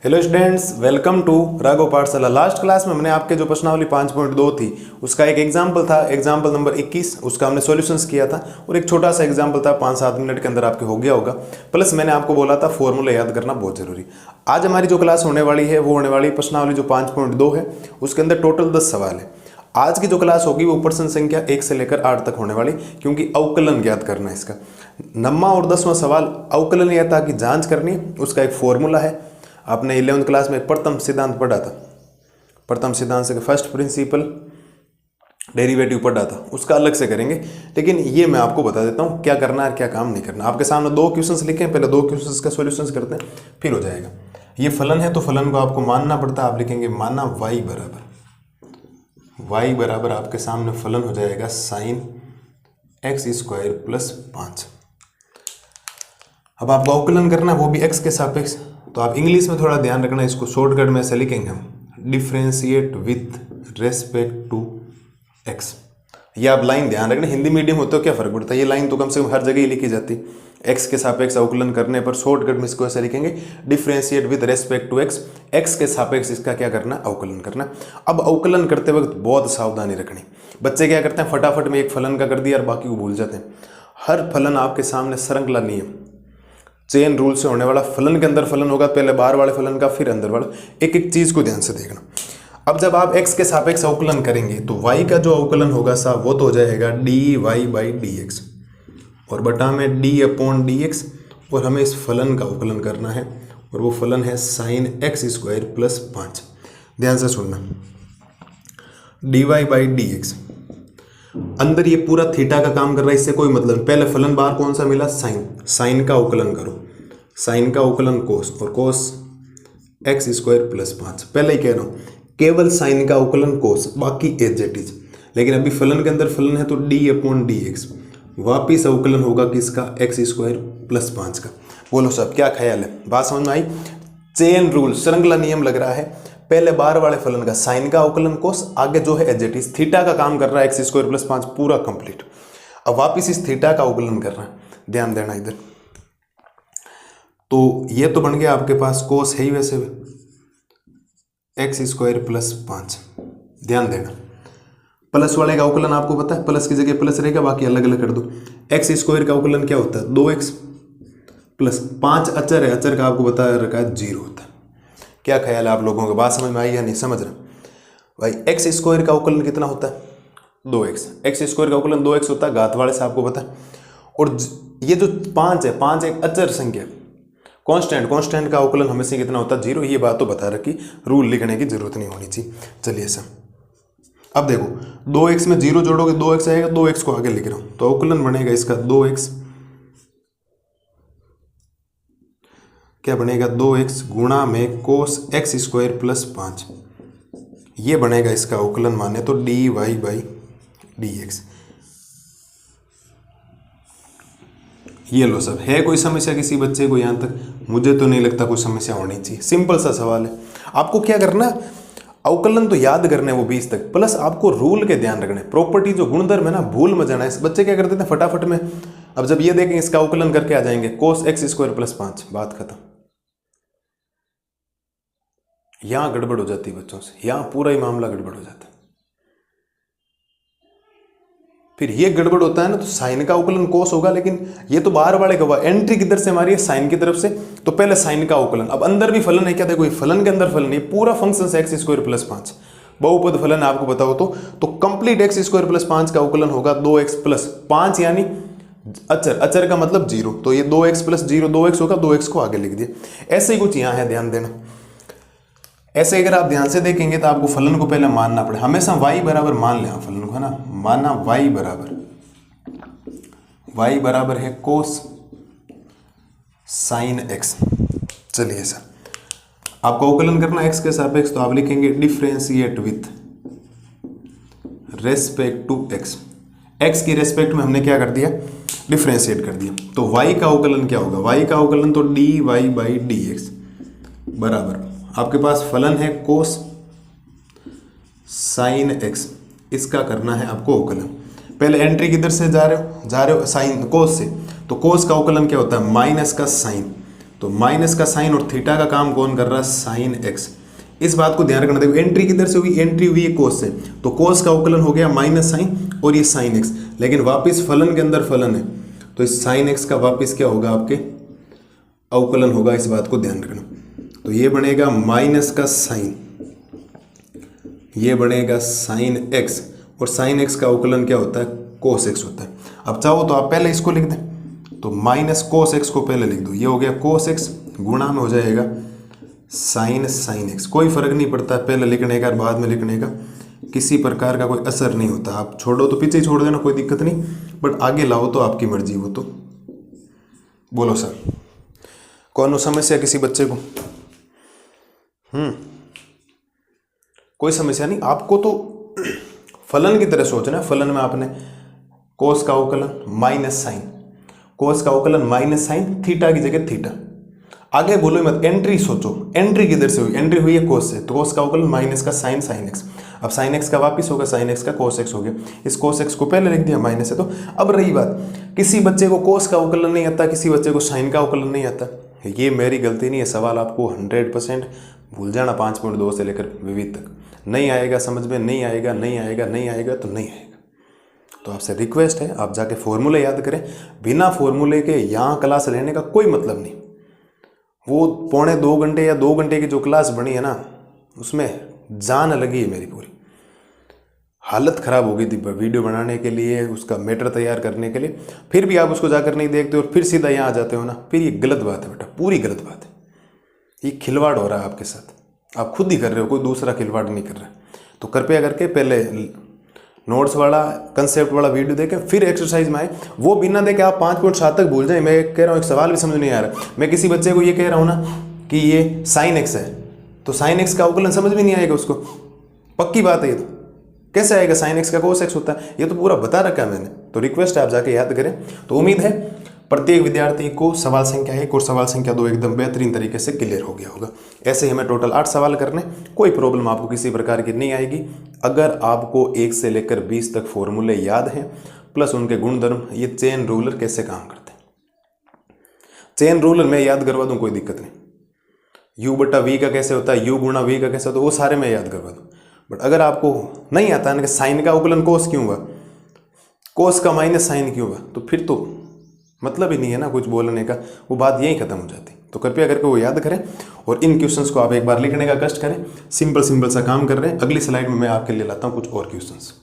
Hello students, welcome to Raghav Pathshala. Last class में मैंने आपके जो प्रश्नावली 5.2 थी उसका एक एग्जाम्पल था, एग्जाम्पल नंबर 21, उसका हमने सॉल्यूशंस किया था और एक छोटा सा एग्जाम्पल था 5-7 मिनट के अंदर आपके हो गया होगा। प्लस मैंने आपको बोला था फॉर्मूला याद करना बहुत जरूरी। आज हमारी जो क्लास होने वाली है वो होने वाली प्रश्नावली जो 5.2 है, उसके अंदर टोटल 10 सवाल है। आज की जो क्लास होगी वो प्रश्न संख्या 1 से लेकर 8 तक होने वाली, क्योंकि अवकलन ज्ञात करना है इसका। 9वां और 10वां सवाल अवकलनीयता की जांच करनी है, उसका एक फॉर्मूला है। आपने 11वीं क्लास में प्रथम सिद्धांत पढ़ा था, प्रथम सिद्धांत से फर्स्ट प्रिंसिपल डेरिवेटिव पढ़ा था, उसका अलग से करेंगे। लेकिन ये मैं आपको बता देता हूँ क्या करना है क्या काम नहीं करना। आपके सामने 2 क्वेश्चंस लिखे हैं, पहले 2 क्वेश्चंस का सॉल्यूशंस करते हैं, फिर हो जाएगा। ये फलन है तो फलन को आपको मानना पड़ता है। आप लिखेंगे माना y बराबर आपके सामने फलन हो जाएगा साइन x स्क्वायर प्लस 5। अब आपको अवकलन करना है वो भी x के सापेक्ष, तो आप इंग्लिश में थोड़ा ध्यान रखना, इसको शॉर्टकट में ऐसे लिखेंगे हम, differentiate with respect to x। ये आप लाइन ध्यान रखना, हिंदी मीडियम होते हो क्या फर्क पड़ता है, ये लाइन तो कम से कम हर जगह ही लिखी जाती है। x के सापेक्ष अवकलन करने पर शॉर्टकट में इसको ऐसे लिखेंगे, differentiate with respect to x, x के सापेक्ष इसका क्या करना, अवकलन करना। अब अवकलन करते वक्त बहुत सावधानी रखनी। बच्चे क्या करते हैं, फटाफट में एक फलन का कर दिया और बाकी को भूल जाते हैं। हर फलन आपके सामने श्रृंखला नियम, चेन रूल से होने वाला, फलन के अंदर फलन होगा, पहले बाहर वाले फलन का फिर अंदर वाला, एक एक चीज को ध्यान से देखना। अब जब आप x के सापेक्ष अवकलन करेंगे तो y का जो अवकलन होगा साहब वो तो हो जाएगा dy/dx और बटा में d/dx, और हमें इस फलन का अवकलन करना है और वो फलन है साइन x स्क्वायर प्लस 5। ध्यान से सुनना, dy/dx अंदर ये पूरा थीटा का काम कर रहा है, इससे कोई मतलब। पहले फलन बाहर कौन सा मिला, साइन का अवकलन करो, साइन का अवकलन कोस, और कोस x स्क्वायर प्लस 5। पहले ही कह रहा हूँ केवल साइन का अवकलन कोस, बाकी एज इट इज। लेकिन अभी फलन के अंदर फलन है तो d/dx, वापिस अवकलन होगा किसका, x स्क्वायर प्लस 5 का। बोलो साहब क्या ख्याल है, बात समझ में आई। चेन रूल, श्रृंखला नियम लग रहा है, पहले बाहर वाले फलन का साइन का अवकलन कोस, आगे जो है एज इट इज, थीटा का काम कर रहा है x स्क्वायर प्लस 5 पूरा कंप्लीट। अब वापिस इस थीटा का अवकलन कर रहा है, ध्यान देना इधर। तो ये तो बन गया आपके पास कोस है ही वैसे x स्क्वायर प्लस 5। ध्यान देना, प्लस वाले का अवकलन आपको पता है, प्लस की जगह प्लस रहेगा, बाकी अलग अलग कर दो। x स्क्वायर का अवकलन क्या होता है, 2x प्लस 5 अचर है, अचर का आपको बता रखा है 0 होता है। क्या ख्याल है आप लोगों का, बात समझ में आई या नहीं, समझ रहे भाई। x स्क्वायर का अवकलन कितना होता है, 2x, x स्क्वायर का अवकलन 2x होता है, घात वाले से आपको पता है। और ये जो 5 है, 5 एक अचर संख्या, कांस्टेंट, कांस्टेंट का अवकलन हमेशा कितना होता है, 0। ये बात तो बता रखी, रूल लिखने की जरूरत नहीं होनी चाहिए। चलिए सर, अब देखो 2x में 0 जोड़ोगे 2x आएगा, 2x को आगे लिख रहा हूं तो अवकलन बनेगा इसका 2x, क्या बनेगा 2x गुणा में कोस x स्क्वायर प्लस 5, ये बनेगा इसका अवकलन माने तो dy/dx। ये लो सब, है कोई समस्या किसी बच्चे को यहां तक? मुझे तो नहीं लगता कोई समस्या होनी चाहिए, सिंपल सा सवाल है। आपको क्या करना, अवकलन तो याद करने वो 20 तक, प्लस आपको रूल के ध्यान रखने, प्रॉपर्टी जो गुणधर्म है ना भूल मत जाना। इस बच्चे क्या करते थे फटाफट में, अब जब ये देखेंगे इसका अवकलन करके आ जाएंगे कोस x स्क्वायर प्लस 5, बात खत्म। यहां गड़बड़ हो जाती है बच्चों से, यहां पूरा ही मामला गड़बड़ हो जाता है। फिर ये गड़बड़ होता है ना, तो साइन का अवकलन कोस होगा, लेकिन ये तो बाहर वाले का हुआ, एंट्री किधर से हमारी है, साइन की तरफ से, तो पहले साइन का अवकलन। अब अंदर भी फलन है क्या, देखो फलन के अंदर फलन, ये पूरा फंक्शन है x स्क्वायर प्लस 5, बहुपद फलन आपको बताओ तो कंप्लीट x स्क्वायर प्लस 5 का अवकलन होगा 2x प्लस 5, यानी अचर, अचर का मतलब 0, तो ये 2x प्लस 0 2x होगा, 2x को आगे लिख दिया। ऐसे ही कुछ यहाँ है, ध्यान देना। ऐसे अगर आप ध्यान से देखेंगे तो आपको फलन को पहले मानना पड़े, हमेशा y बराबर मान लें फलन को, है ना, माना y बराबर है कोस साइन x। चलिए सर, आपको अवकलन करना x के सापेक्ष, तो आप लिखेंगे differentiate with respect to x। x की रेस्पेक्ट में हमने क्या कर दिया, डिफ्रेंशिएट कर दिया, तो y का अवकलन क्या होगा, y का अवकलन तो dy/dx बराबर आपके पास फलन है कोस साइन x, इसका करना है आपको अवकलन। पहले एंट्री किधर से जा रहे हो साइन कोस से, तो कोस का अवकलन क्या होता है, माइनस का साइन, तो माइनस का साइन और थीटा का काम कौन कर रहा है, साइन एक्स। इस बात को ध्यान रखना। देखो एंट्री किधर से हुई, एंट्री हुई है कोस से, तो कोस का अवकलन हो गया माइनस साइन और ये साइन एक्स, लेकिन वापस फलन के अंदर फलन है, तो इस साइन एक्स का वापस क्या होगा, आपके अवकलन होगा। इस बात को ध्यान रखना। तो ये बनेगा माइनस का साइन, ये बनेगा साइन एक्स, और साइन एक्स का अवकलन क्या होता है, कोस एक्स होता है। अब चाहो तो आप पहले इसको लिख दें, तो माइनस कोस एक्स को पहले लिख दो, ये हो गया कोस एक्स, गुणा में हो जाएगा साइन एक्स। कोई फर्क नहीं पड़ता पहले लिखने का और बाद में लिखने का, किसी प्रकार का कोई असर नहीं होता। आप छोड़ो तो पीछे छोड़ देना, कोई दिक्कत नहीं, बट आगे लाओ तो आपकी मर्जी। वो तो बोलो सर, कौन समस्या किसी बच्चे को? कोई समस्या नहीं। आपको तो फलन की तरह सोचना है। फलन में आपने कोस का अवकलन माइनस साइन, कोस का अवकलन माइनस साइन, थीटा की जगह थीटा। आगे बोलो मत, एंट्री सोचो, एंट्री किधर से हुई, एंट्री हुई है कोस से, तो कोस का अवकलन माइनस का साइन एक्स। अब साइन एक्स का वापिस होगा साइन एक्स का कोस एक्स हो गया। इस कोस एक्स को पहले लिख दिया माइनस है। तो अब रही बात, किसी बच्चे को कोस का अवकलन नहीं आता, किसी बच्चे को साइन का अवकलन नहीं आता, ये मेरी गलती नहीं है। सवाल आपको 100% भूल जाना, 5.2 से लेकर विविध तक। नहीं आएगा समझ में, नहीं आएगा तो नहीं आएगा। तो आपसे रिक्वेस्ट है, आप जाके फॉर्मूले याद करें। बिना फॉर्मूले के यहाँ क्लास लेने का कोई मतलब नहीं। वो 1.25 घंटे या 2 घंटे की जो क्लास बनी है ना, उसमें जान लगी है मेरी, पूरी हालत ख़राब हो गई थी वीडियो बनाने के लिए, उसका मैटर तैयार करने के लिए। फिर भी आप उसको जाकर नहीं देखते और फिर सीधा यहाँ आ जाते हो ना, फिर ये गलत बात है बेटा, पूरी गलत बात है। ये खिलवाड़ हो रहा है आपके साथ, आप खुद ही कर रहे हो, कोई दूसरा खिलवाड़ नहीं कर रहा है। तो कृपया करके पहले नोट्स वाला कंसेप्ट वाला वीडियो देखें, फिर एक्सरसाइज में आए। वो बिना देखे आप 5.7 तक भूल जाए। मैं कह रहा हूँ एक सवाल भी समझ नहीं आ रहा, मैं किसी बच्चे को ये कह रहा हूँ ना कि ये साइन एक्स है, तो साइन एक्स का अवकलन समझ में नहीं आएगा उसको, पक्की बात है। ये तो कैसे आएगा, साइन एक्स का कोस एक्स होता है, ये तो पूरा बता रखा है मैंने। तो रिक्वेस्ट है आप जाके याद करें। तो उम्मीद है प्रत्येक विद्यार्थी को सवाल संख्या 1 और सवाल संख्या 2 एकदम बेहतरीन तरीके से क्लियर हो गया होगा। ऐसे ही हमें टोटल 8 सवाल करने, कोई प्रॉब्लम आपको किसी प्रकार की नहीं आएगी। अगर आपको 1 से लेकर 20 तक फॉर्मूले याद हैं, प्लस उनके गुणधर्म, ये चेन रूलर कैसे काम करते हैं, चेन रूलर मैं याद करवा दूं, कोई दिक्कत नहीं। u बटा v का कैसे होता है, u गुणा v का कैसे होता है, वो सारे मैं याद करवा दूं। बट अगर आपको नहीं आता है ना कि साइन का अवकलन कोस क्यों हुआ, कोस का माइनस साइन क्यों हुआ, तो फिर तो मतलब ही नहीं है ना कुछ बोलने का, वो बात यहीं खत्म हो जाती। तो कृपया करके वो याद करें और इन क्वेश्चंस को आप एक बार लिखने का कष्ट करें। सिंपल सा काम कर रहे हैं। अगली स्लाइड में मैं आपके लिए लाता हूं कुछ और क्वेश्चंस।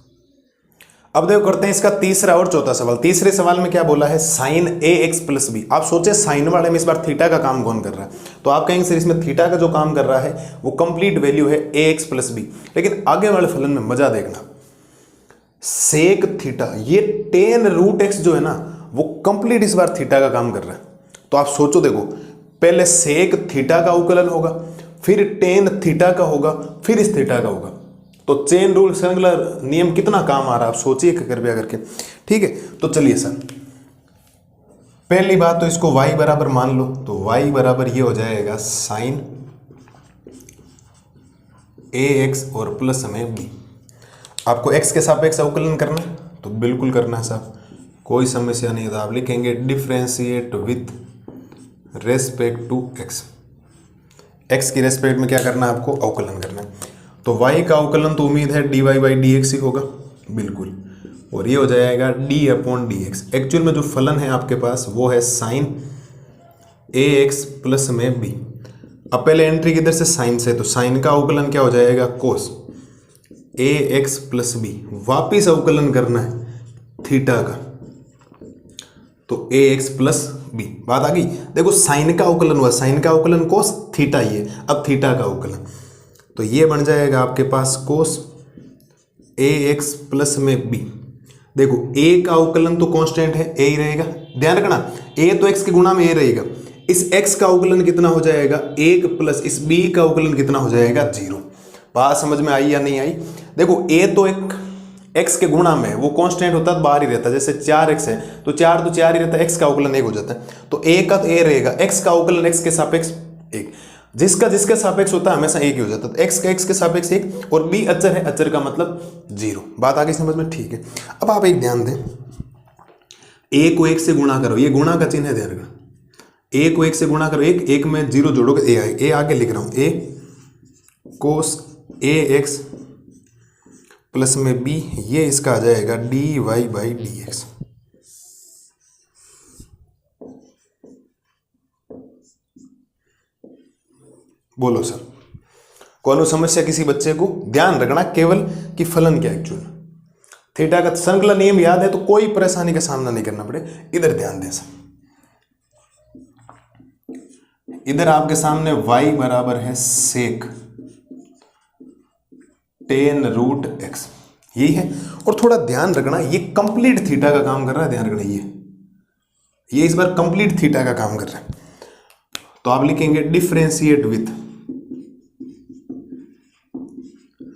अब देखो करते हैं इसका तीसरा और चौथा सवाल। तीसरे सवाल में क्या बोला है, साइन ए एक्स प्लस बी। आप सोचे साइन वाले में इस बार थीटा का काम कौन कर रहा है, तो आप कहेंगे सर इसमें थीटा का जो काम कर रहा है वो कंप्लीट वैल्यू है ए एक्स प्लस बी। लेकिन आगे वाले फलन में मजा देखना, सेक थीटा, ये टेन रूट एक्स जो है ना वो कंप्लीट इस बार थीटा का काम कर रहा है। तो आप सोचो, देखो पहले सेक थीटा का अवकलन होगा, फिर टेन थीटा का होगा, फिर इस थीटा का होगा। तो चेन रूल श्रृंखला नियम कितना काम आ रहा है आप सोचिए कृपया करके। ठीक है, तो चलिए सर, पहली बात तो इसको y बराबर मान लो, तो y बराबर ये हो जाएगा साइन ए एक्स और प्लस में b। आपको x के सापेक्ष अवकलन करना है तो बिल्कुल करना है साहब, कोई समस्या नहीं है। तो आप लिखेंगे differentiate with respect to x। x की रेस्पेक्ट में क्या करना है, आपको अवकलन करना है। तो y का अवकलन तो उम्मीद है dy बाई डी एक्स ही होगा, बिल्कुल, और ये हो जाएगा d upon d x. Actual में जो फलन है आपके पास वो है साइन ए एक्स प्लस में b। अब पहले एंट्री किधर से, साइन से, तो साइन का अवकलन क्या हो जाएगा, कोस ए एक्स प्लस बी। वापिस अवकलन करना है थीटा का, तो ए एक्स प्लस बी। बात आ गई। देखो साइन का अवकलन हुआ, साइन का अवकलन कोस थीटा ही है, अब थीटा का अवकलन तो ये बन जाएगा आपके पास कोस ए एक्स प्लस में बी। देखो ए का अवकलन तो कांस्टेंट है, ए ही रहेगा, ध्यान रखना, ए तो एक्स के गुणा में ए रहेगा। इस एक्स का अवकलन कितना हो जाएगा, 1 प्लस इस बी का अवकलन कितना हो जाएगा, 0। बात समझ में आई या नहीं आई? देखो ए तो एक x के गुणा में, वो कांस्टेंट होता है तो बाहर ही रहता है। जैसे 4x है तो 4 तो 4 ही रहता है, x का अवकलन 1 हो जाता है, तो a का तो a रहेगा, x का अवकलन x के सापेक्ष 1, जिसका जिसके सापेक्ष होता है हमेशा 1 ही हो जाता है। तो x का x के सापेक्ष 1 और b अचर है, अचर का मतलब 0। बात आगे समझ में? ठीक है। अब आप एक ध्यान दें, a को 1 से गुणा करो, ये गुणा का चिन्ह है, ध्यान रखना। ए को 1 से गुणा करो, एक में 0 जोड़ोगे ए आएगा। ए आगे लिख रहा हूँ, a cos a x plus में बी, ये इसका आ जाएगा d y by d x. बोलो सर, कौन समस्या किसी बच्चे को? ध्यान रखना केवल कि फलन क्या एक्चुअल, थीटा का संकलन नियम याद है तो कोई परेशानी का सामना नहीं करना पड़े। इधर ध्यान दें सर, इधर आपके सामने y बराबर है सेक टेन रूट एक्स, यही है। और थोड़ा ध्यान रखना ये कंप्लीट थीटा का काम कर रहा है, ध्यान रखना ये इस बार कंप्लीट थीटा का काम कर रहा है। तो आप लिखेंगे differentiate with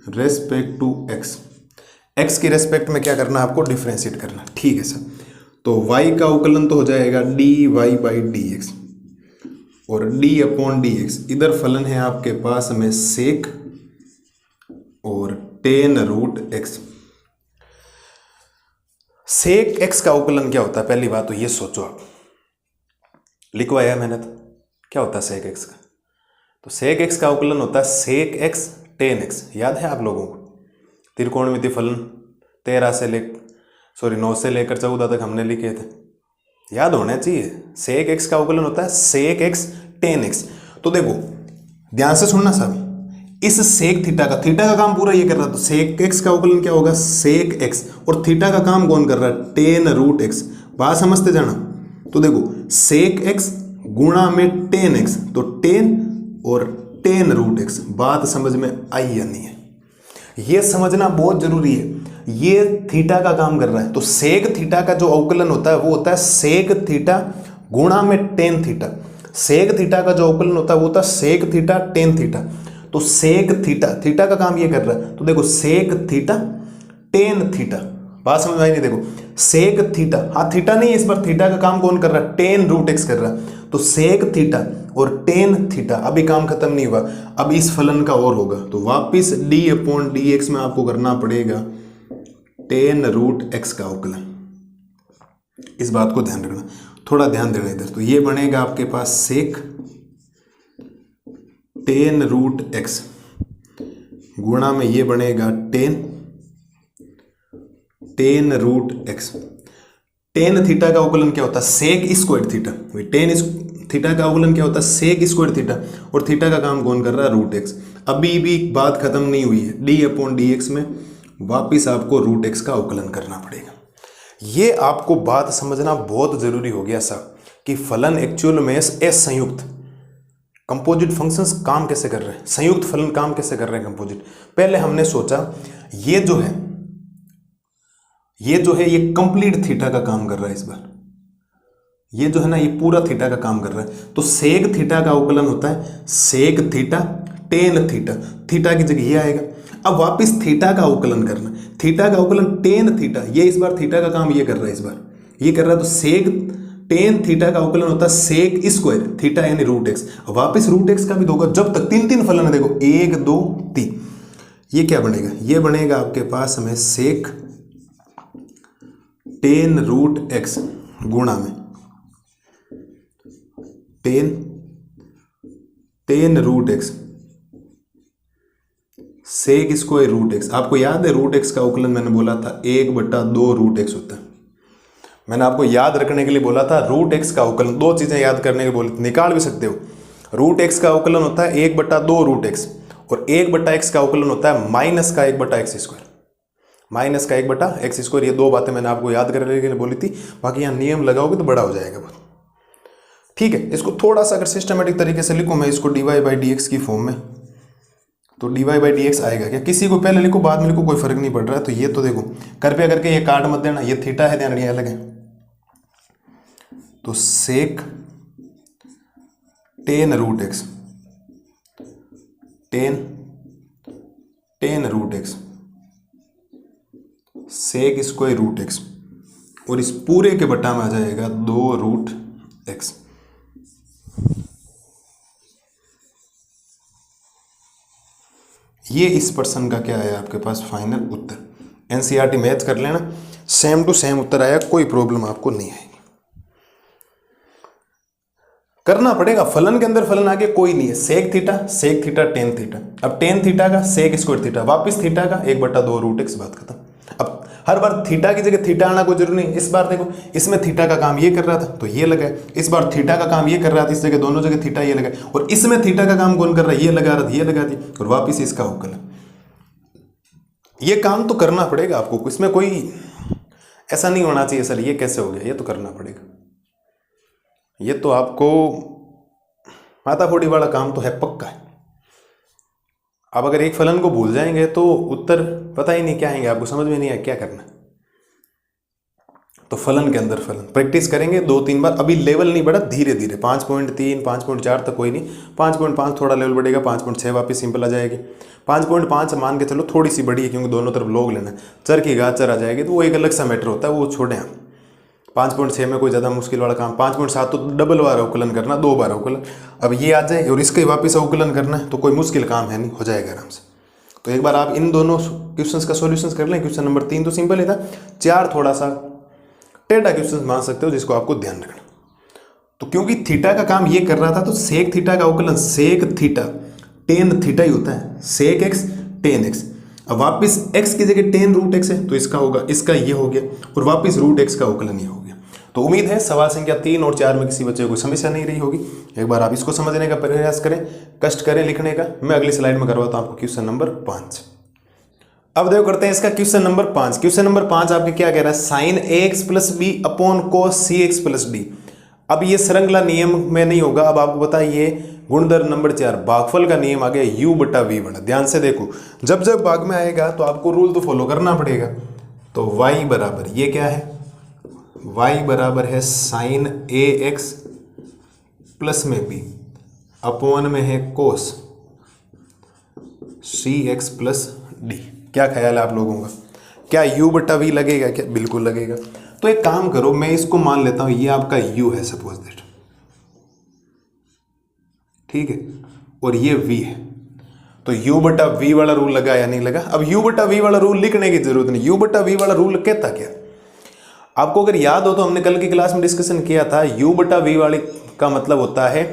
respect to x, x की रेस्पेक्ट में क्या करना है आपको? डिफरेंशिएट करना, ठीक है सर। तो y का अवकलन तो हो जाएगा d y by d x और d अपॉन डी एक्स, इधर फलन है आपके पास में सेक और tan root x. Sec x का अवकलन क्या होता है? पहली बात तो ये सोचो आप, लिखवाया मैंने तो, क्या होता है सेक एक्स का? तो सेक एक्स का अवकलन होता है सेक एक्स टेन एक्स। याद है आप लोगों को? त्रिकोणमिति फलन 9 से लेकर 14 तक हमने लिखे थे, याद होना चाहिए। सेक एक्स का अवकलन होता है सेक एक्स टेन एक्स। तो देखो ध्यान से सुनना साहब, इस सेक थीटा का काम पूरा ये कर रहा है, तो सेक एक्स का अवकलन क्या होगा? सेक एक्स, और थीटा का काम कौन कर रहा है? Tan root x. बात समझते जाना। तो देखो सेक एक्स गुणा में टेन एक्स, तो टेन और टेन रूट एक्स। बात समझ में आई या नहीं है? ये समझना बहुत जरूरी है। ये थीटा का काम कर रहा है, तो सेक थीटा का जो अवकलन होता है वो होता है सेक थीटा गुणा में टेन थीटा। सेक थीटा का जो अवकलन होता है वो होता है सेक थीटा टेन थीटा। तो सेक थीटा का काम ये कर रहा है। तो देखो सेक थीटा टेन थीटा, बात समझ में आई नहीं? देखो सेक थीटा, हाँ थीटा नहीं, इस बार थीटा का काम कौन कर रहा है? टेन रूट एक्स कर रहा है। तो सेक थीटा और टेन थीटा, अभी काम खत्म नहीं हुआ, अब इस फलन का और होगा। तो वापिस डी अपॉन डी एक्स में आपको करना पड़ेगा टेन रूट एक्स का अवकलन। इस बात को ध्यान रखना, थोड़ा ध्यान देना इधर। तो ये बनेगा आपके पास सेक टेन रूट एक्स गुणा में ये बनेगा tan root x. Tan theta का अवकलन क्या होता है? Sec square theta. Tan theta का अवकलन क्या होता है? सेक स्क्वायर थीटा, और थीटा का काम कौन कर रहा है? Root x. अभी भी बात खत्म नहीं हुई है, डी अपॉन डी एक्स में वापिस आपको रूट एक्स का अवकलन करना पड़ेगा। ये आपको बात समझना बहुत जरूरी हो गया साहब कि फलन एक्चुअल में संयुक्त कंपोजिट फंक्शंस काम कैसे कर रहे हैं, संयुक्त फलन काम कैसे कर रहे हैं कंपोजिट। पहले हमने सोचा ये जो है ये कंप्लीट थीटा का काम कर रहा है। इस बार ये जो है ना ये पूरा थीटा का काम कर रहा है। तो सेक थीटा का अवकलन होता है sec theta tan theta, theta की जगह ये आएगा। अब वापस थीटा का अवकलन करना, थीटा का अवकलन टेन थीटा, ये इस बार थीटा का काम ये कर रहा है, इस बार ये कर रहा है। तो सेक टेन थीटा का अवकलन होता है सेक स्क्वायर थीटा यानी रूट एक्स। वापिस रूट एक्स का भी दोगा, जब तक तीन फलन है, देखो 1 2 3, ये क्या बनेगा? ये बनेगा आपके पास में सेक टेन रूट एक्स गुणा में tan root x sec square root x. आपको याद है रूट एक्स का अवकलन मैंने बोला था 1/2 रूट एक्स होता है। मैंने आपको याद रखने के लिए बोला था रूट एक्स का अवकलन, दो चीजें याद करने के बोले, निकाल भी सकते हो। रूट एक्स का अवकलन होता है 1/2 रूट एक्स, और 1/x का अवकलन होता है माइनस का 1/x स्क्वायर। माइनस का 1/x स्क्वायर, ये दो बातें मैंने आपको याद करने के लिए बोली थी। बाकी यहाँ नियम लगाओगे तो बड़ा हो जाएगा बहुत, ठीक है। इसको थोड़ा सा अगर सिस्टमेटिक तरीके से लिखूँ मैं इसको dy/dx की फॉर्म में, तो dy/dx आएगा क्या? किसी को पहले लिखो बाद में लिखो कोई फर्क नहीं पड़ रहा है। तो ये तो देखो कृपया करके ये काट मत देना, ये थीटा है, ध्यान रखिए अलग है। तो sec tan root x tan root x sec square root X, और इस पूरे के बटा में आ जाएगा 2 रूट एक्स। ये इस प्रश्न का क्या है आपके पास फाइनल उत्तर। एनसीईआरटी मैच कर लेना, सेम टू सेम उत्तर आया, कोई प्रॉब्लम आपको नहीं आएगी। करना पड़ेगा। फलन के अंदर फलन आगे कोई नहीं है, सेक थीटा टेन थीटा। अब टेन थीटा का सेक स्क्वायर थीटा, वापस थीटा का 1/2 रूट एक्स, बात खत्म। अब हर बार थीटा की जगह थीटा आना कोई जरूरी नहीं। इस बार देखो इसमें थीटा का काम ये कर रहा था तो ये लगा, इस बार थीटा का काम ये कर रहा था, इस जगह दोनों जगह थीटा ये लगा, और इसमें थीटा का काम कौन कर रहा है, ये लगा रहा था, ये लगा दी, और वापिस इसका अवकलन। ये काम तो करना पड़ेगा आपको, इसमें कोई ऐसा नहीं होना चाहिए सर ये कैसे हो गया, ये तो करना पड़ेगा। ये तो आपको माथाफोड़ी वाला काम तो है, पक्का है। अब अगर एक फलन को भूल जाएंगे तो उत्तर पता ही नहीं क्या आएंगे, आपको समझ में नहीं आया क्या करना। तो फलन के अंदर फलन प्रैक्टिस करेंगे 2-3 बार। अभी लेवल नहीं बढ़ा, धीरे धीरे 5.3 5.4 तक कोई नहीं, 5.5 थोड़ा लेवल बढ़ेगा, 5.6 वापस सिंपल आ जाएगी। 5.5 मान के चलो थोड़ी सी बड़ी है क्योंकि दोनों तरफ लोग लेना है, चर की घात चर आ जाएगी तो वो एक अलग सा मैटर होता है, वो छोड़ें आप। 5.6 में कोई ज़्यादा मुश्किल वाला काम, 5.7 तो डबल बार अवकलन करना, 2 बार अवकलन। अब ये आ जाए और इसके वापस अवकलन करना है तो कोई मुश्किल काम है नहीं, हो जाएगा आराम से। तो एक बार आप इन दोनों क्वेश्चंस का सॉल्यूशंस कर लें। क्वेश्चन नंबर 3 तो सिंपल ही था, 4 थोड़ा सा टेढ़ा क्वेश्चन मान सकते हो जिसको आपको ध्यान रखना। तो क्योंकि थीटा का काम ये कर रहा था तो सेक थीटा का अवकलन सेक थीटा टेन थीटा ही होता है, सेक एक्स टेन एक्स। अब वापस x की जगह टेन रूट एक्स है तो इसका होगा, इसका ये हो गया, और वापस रूट एक्स का अवकलन ये हो गया। तो उम्मीद है सवाल संख्या 3 और 4 में किसी बच्चे को समस्या नहीं रही होगी। एक बार आप इसको समझने का प्रयास करें, कष्ट करें लिखने का। मैं अगली स्लाइड में करवाता हूं आपको क्वेश्चन नंबर 5। अब देखो करते हैं इसका क्वेश्चन नंबर 5। क्वेश्चन नंबर 5 आपके क्या कह रहा है, sine ax plus b upon cos cx plus d. अब ये श्रृंखला नियम में नहीं होगा। अब आपको पता है ये गुणधर्म नंबर 4 भागफल का नियम आ गया u/v वाला। ध्यान से देखो, जब जब भाग में आएगा तो आपको रूल तो फॉलो करना पड़ेगा। तो y बराबर ये क्या है, y बराबर है साइन ax प्लस में b अपॉन में है कोस cx प्लस डी। क्या ख्याल है आप लोगों का, क्या u/v लगेगा क्या? बिल्कुल लगेगा। तो एक काम करो, मैं इसको मान लेता हूं ये आपका u है सपोज दैट, ठीक है, और ये v है। तो u/v वाला रूल लगा या नहीं लगा? अब u/v वाला रूल लिखने की जरूरत नहीं। u/v वाला रूल कहता क्या, आपको अगर याद हो तो हमने कल की क्लास में डिस्कशन किया था, u/v वाले का मतलब होता है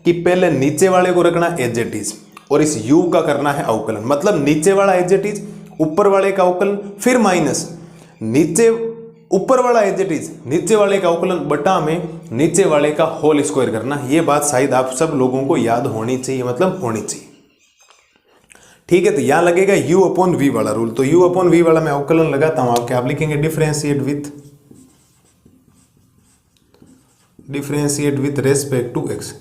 कि पहले नीचे वाले को रखना एज इट इज और इस u का करना है अवकलन। मतलब नीचे वाला एज इट इज, ऊपर वाले का अवकलन, फिर माइनस नीचे ऊपर वाला एज इट इज, नीचे वाले का अवकलन बटा में नीचे वाले का होल स्क्वायर करना। ये बात शायद आप सब लोगों को याद होनी चाहिए, मतलब होनी चाहिए, ठीक है। तो यहां लगेगा u/v वाला रूल। तो u/v वाला मैं अवकलन लगाता हूं आपके, आप लिखेंगे differentiate with respect to x।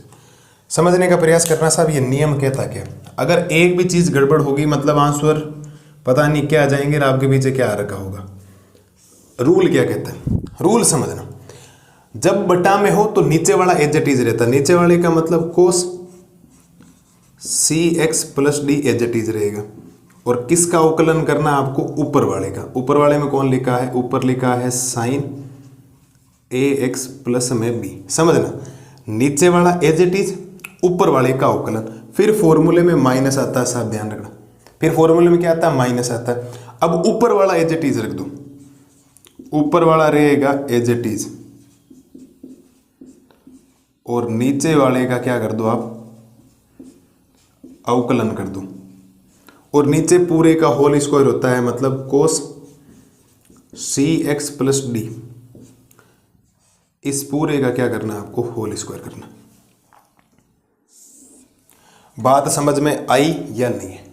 समझने का प्रयास करना साहब, ये नियम कहता क्या। अगर एक भी चीज गड़बड़ होगी मतलब आंसर पता नहीं क्या आ जाएंगे, आपके पीछे क्या आ रखा होगा। रूल क्या कहता है, रूल समझना, जब बटा में हो तो नीचे वाला एज इट इज रहता है। नीचे वाले का मतलब cos cx plus d as it is रहेगा, और किसका अवकलन करना आपको, ऊपर वाले का। ऊपर वाले में कौन लिखा है, ऊपर लिखा है साइन ax प्लस में b। समझना, नीचे वाला एज इट इज, ऊपर वाले का अवकलन, फिर फॉर्मूले में माइनस आता है साहब, ध्यान रखना। फिर फॉर्मूले में क्या आता है, माइनस आता है। अब ऊपर वाला एज इट इज रख दो, ऊपर वाला रहेगा एज इट इज, और नीचे वाले का क्या कर दो आप, अवकलन कर दो। और नीचे पूरे का होल स्क्वायर होता है, मतलब कोस cx प्लस डी। इस पूरे का क्या करना है आपको, होल स्क्वायर करना। बात समझ में आई या नहीं है?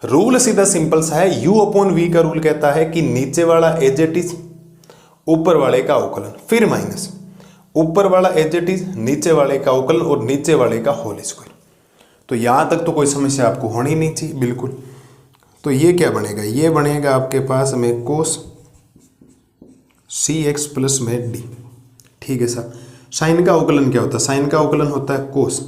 रूल सीधा सिंपल सा है, u/v का रूल कहता है कि नीचे वाला एज इट इज, ऊपर वाले का अवकलन, फिर माइनस ऊपर वाला एज इट इज, नीचे वाले का अवकलन और नीचे वाले का होल स्क्वायर। तो यहां तक तो कोई समस्या आपको होनी नहीं चाहिए, बिल्कुल। तो ये क्या बनेगा, ये बनेगा आपके पास में कोस cx प्लस में डी, ठीक है सर। साइन का अवकलन क्या होता है, साइन का अवकलन होता है कोस,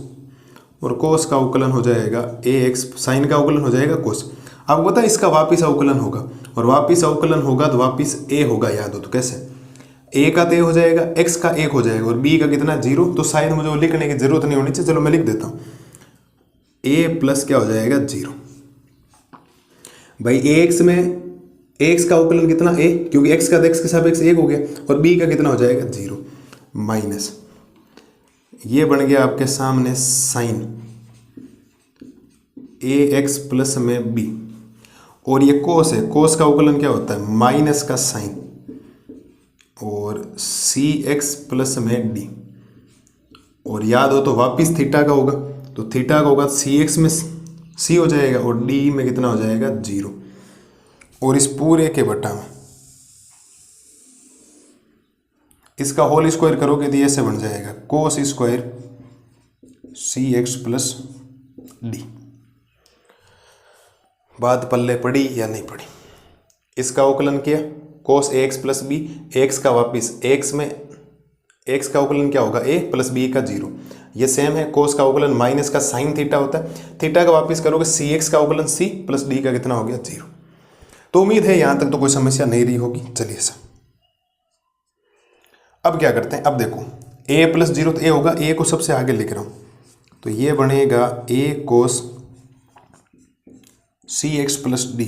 और कोस का अवकलन हो जाएगा ax, साइन का अवकलन हो जाएगा कोस। आपको पता है इसका वापिस अवकलन होगा, और वापिस अवकलन होगा तो वापिस a होगा, याद हो तो कैसे, a का तो a हो जाएगा, x का 1 हो जाएगा, और b का कितना 0। तो शायद मुझे वो लिखने की जरूरत नहीं होनी चाहिए, चलो मैं लिख देता हूँ, a प्लस क्या हो जाएगा 0। भाई ax में ax का अवकलन कितना a, क्योंकि x का तो x के सापेक्ष 1 हो गया, और b का कितना हो जाएगा 0, माइनस ये बन गया आपके सामने साइन ए एक्स प्लस में बी, और ये कोस है, कोस का अवकलन क्या होता है माइनस का साइन, और सी एक्स प्लस में डी, और याद हो तो वापिस थीटा का होगा, तो थीटा का होगा सी एक्स में सी हो जाएगा और डी में कितना हो जाएगा 0, और इस पूरे के बटा में इसका होल स्क्वायर करोगे तो ऐसे बन जाएगा कोस स्क्वायर सी एक्स प्लस डी। बात पल्ले पड़ी या नहीं पड़ी? इसका अवकलन किया कोस a x plus B, x का वापिस एक्स में एक्स का अवकलन क्या होगा ए प्लस बी का 0, ये सेम है। कोस का अवकलन माइनस का साइन थीटा होता है, थीटा का वापिस करोगे सी एक्स का अवकलन सी प्लस डी का कितना हो गया 0। तो उम्मीद है यहां तक तो कोई समस्या नहीं रही होगी। चलिए सर अब क्या करते हैं, अब देखो a प्लस 0 तो a होगा, a को सबसे आगे लिख रहा हूं, तो ये बनेगा a cos c x plus d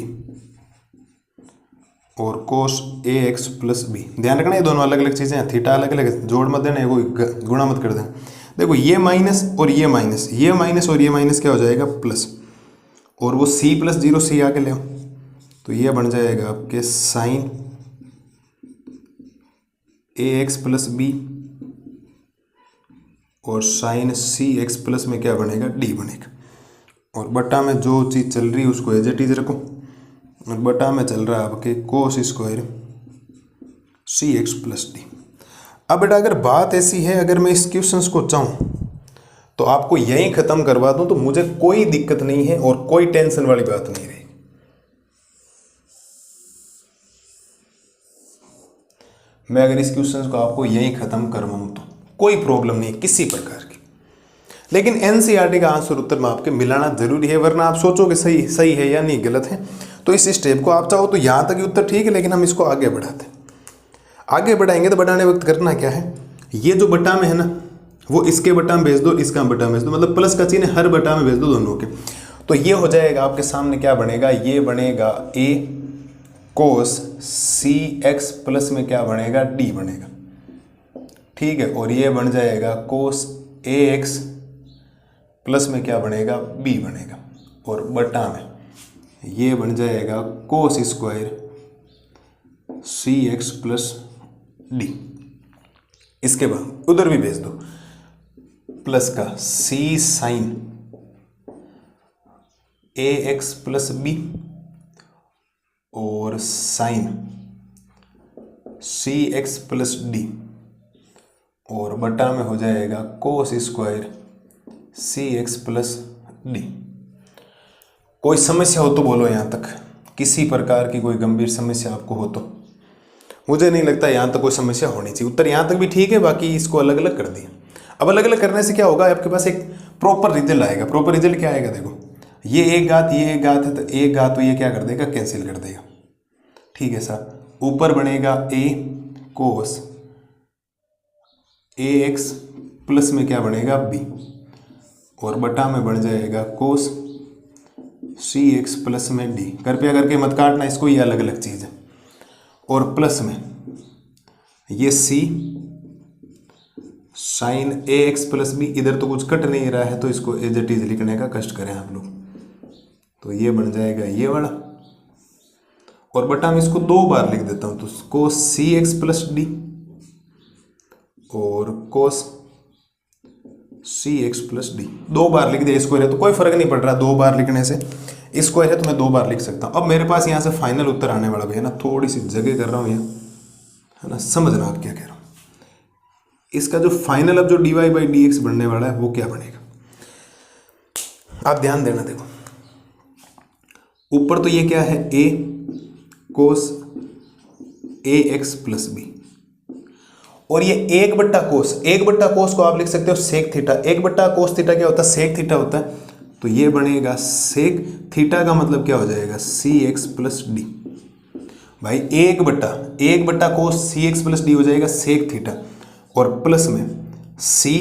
और cos a x plus b. ध्यान रखना ये दोनों अलग अलग चीज़ें हैं, थीटा अलग अलग है, जोड़ मत देना, कोई गुणा मत कर देना। देखो ये माइनस और ये माइनस, ये माइनस और ये माइनस क्या हो जाएगा प्लस, और वो सी प्लस 0 सी आके ले आओ, तो ये बन जाएगा आपके साइन ए एक्स प्लस बी और साइन सी एक्स प्लस में क्या बनेगा डी बनेगा, और बटा में जो चीज़ चल रही है उसको एज इट इज रखो, और बटा में चल रहा है आपके कोस स्क्वायर सी एक्स प्लस डी। अब बेटा अगर बात ऐसी है, अगर मैं इस क्वेश्चन को चाहूँ तो आपको यहीं ख़त्म करवा दूँ तो मुझे कोई दिक्कत नहीं है और कोई टेंशन वाली बात नहीं रहेगी। मैं अगर इस क्वेश्चन को आपको यहीं ख़त्म करवाऊँ तो कोई प्रॉब्लम नहीं है किसी प्रकार की, लेकिन एनसीईआरटी का आंसर उत्तर में आपके मिलाना जरूरी है, वरना आप सोचोगे सही सही है या नहीं गलत है। तो इस स्टेप को आप चाहो तो यहाँ तक ही उत्तर ठीक है, लेकिन हम इसको आगे बढ़ाते हैं। आगे बढ़ाएंगे तो बढ़ाने वक्त करना क्या है, ये जो बटा में है ना वो इसके बटा में भेज दो, इसका बटा में भेज दो, मतलब प्लस का चिन्ह हर बटा में भेज दो दोनों के, तो ये हो जाएगा आपके सामने क्या बनेगा, ये बनेगा ए कोस सी एक्स प्लस में क्या बनेगा डी बनेगा, ठीक है, और ये बन जाएगा कोस ए एक्स प्लस में क्या बनेगा बी बनेगा, और बटा में ये बन जाएगा कोस स्क्वायर सी एक्स प्लस डी। इसके बाद उधर भी भेज दो प्लस का सी साइन ए एक्स प्लस बी और साइन सी एक्स प्लस डी, और बटा में हो जाएगा कोस स्क्वायर सी एक्स प्लस डी। कोई समस्या हो तो बोलो यहाँ तक, किसी प्रकार की कोई गंभीर समस्या आपको हो तो। मुझे नहीं लगता यहाँ तक कोई समस्या होनी चाहिए। उत्तर यहाँ तक भी ठीक है, बाकी इसको अलग अलग कर दिया। अब अलग अलग करने से क्या होगा, आपके पास एक प्रॉपर रिजल्ट आएगा। प्रॉपर रिजल्ट क्या आएगा, देखो ये एक घात ये एक घात है, तो एक घात तो ये क्या कर देगा कैंसिल कर देगा, ठीक है सर। ऊपर बनेगा ए कोस ए एक्स प्लस में क्या बनेगा बी, और बटा में बन जाएगा कोस सी एक्स प्लस में डी। कृपया करके मत काटना इसको, ये अलग अलग चीज़ है। और प्लस में ये सी साइन ए एक्स प्लस बी, इधर तो कुछ कट नहीं रहा है तो इसको एज इट इज लिखने का कष्ट करें आप लोग, तो ये बन जाएगा ये वाला, और बटा में इसको 2 बार लिख देता हूं, तो कोस सी एक्स प्लस डी और कोस सी एक्स प्लस डी 2 बार लिख दिया। स्क्वायर है तो कोई फर्क नहीं पड़ रहा 2 बार लिखने से, स्क्वायर है तो मैं 2 बार लिख सकता हूँ। अब मेरे पास यहाँ से फाइनल उत्तर आने वाला भी है ना, थोड़ी सी जगह कर रहा हूँ यहाँ, है ना, समझना आप क्या कह रहा हूँ। इसका जो फाइनल अब जो dy बाई डी एक्स बनने वाला है वो क्या बनेगा, आप ध्यान देना। देखो ऊपर तो ये क्या है a cos a x plus b, और ये 1/कोस को आप लिख सकते हो सेक थीटा। 1/कोस थीटा क्या होता है, सेक थीटा होता है, तो ये बनेगा सेक थीटा का मतलब क्या हो जाएगा सी एक्स प्लस डी। भाई 1/कोस सी एक्स प्लस डी हो जाएगा सेक थीटा, और प्लस में सी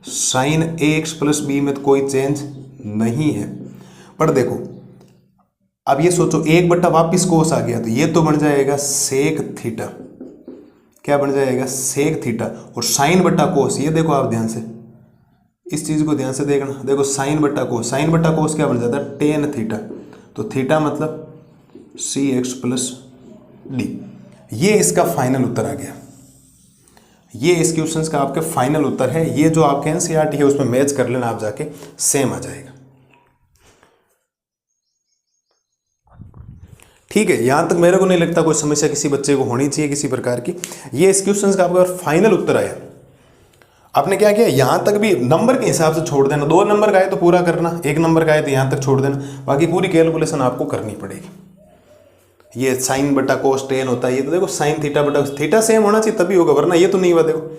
साइन ए एक्स प्लस बी में तो कोई चेंज नहीं है। पर देखो अब ये सोचो 1/ वापिस कोस आ गया, तो ये तो बन जाएगा सेक थीटा। क्या बन जाएगा सेक थीटा, और साइन बटा कोस, ये देखो आप ध्यान से इस चीज़ को ध्यान से देखना, देखो साइन बट्टा कोस, साइन बट्टा कोस क्या बन जाता है, टेन थीटा, तो थीटा मतलब सी एक्स प्लस डी। ये इसका फाइनल उत्तर आ गया, ये इस क्वेश्चन का आपके फाइनल उत्तर है। ये जो आपके एनसीईआरटी है उसमें मैच कर लेना आप जाके, सेम आ जाएगा। ठीक है, यहां तक मेरे को नहीं लगता कोई समस्या किसी बच्चे को होनी चाहिए किसी प्रकार की। ये इस क्वेश्चन का आपका फाइनल उत्तर आया। आपने क्या किया, यहां तक भी नंबर के हिसाब से छोड़ देना, 2 नंबर का है तो पूरा करना, 1 नंबर का है तो यहां तक छोड़ देना, बाकी पूरी कैलकुलेशन आपको करनी पड़ेगी। ये साइन बटा कोस टेन होता है, ये तो देखो साइन थीटा बटा थीटा सेम होना चाहिए तभी होगा, वरना ये तो नहीं हुआ। देखो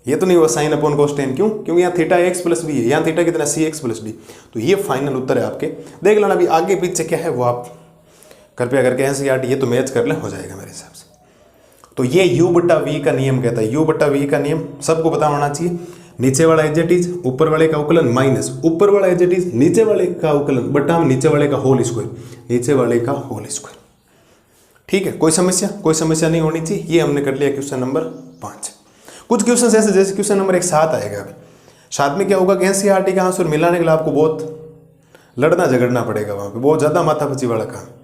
ये तो नहीं हुआ साइन अपॉन कोस टेन, क्यों, क्योंकि यहाँ थीटा एक्स प्लस बी है, यहाँ थीटा कितना सी एक्स प्लस डी। तो ये फाइनल उत्तर है आपके। देख लेना अभी आगे पीछे क्या है वो आप कृपया करके एनसीईआरटी ये तो मैच कर ले, हो जाएगा मेरे हिसाब से। तो ये u बट्टा वी का नियम कहता है, u बट्टा वी का नियम सबको पता होना चाहिए। नीचे वाला एज इट इज, ऊपर वाले का अवकलन माइनस ऊपर वाला एज इट इज, नीचे वाले का अवकलन बट्टा नीचे वाले का होल स्क्वायर, नीचे वाले का होल स्क्वायर। ठीक है, कोई समस्या नहीं होनी चाहिए। ये हमने कर लिया क्वेश्चन नंबर 5। कुछ क्वेश्चन ऐसे जैसे क्वेश्चन नंबर 7 आएगा। अभी 7 में क्या होगा कि एनसीईआरटी का आंसर मिलाने के लिए आपको बहुत लड़ना झगड़ना पड़ेगा, वहाँ पे बहुत ज़्यादा माथापच्ची वाला काम।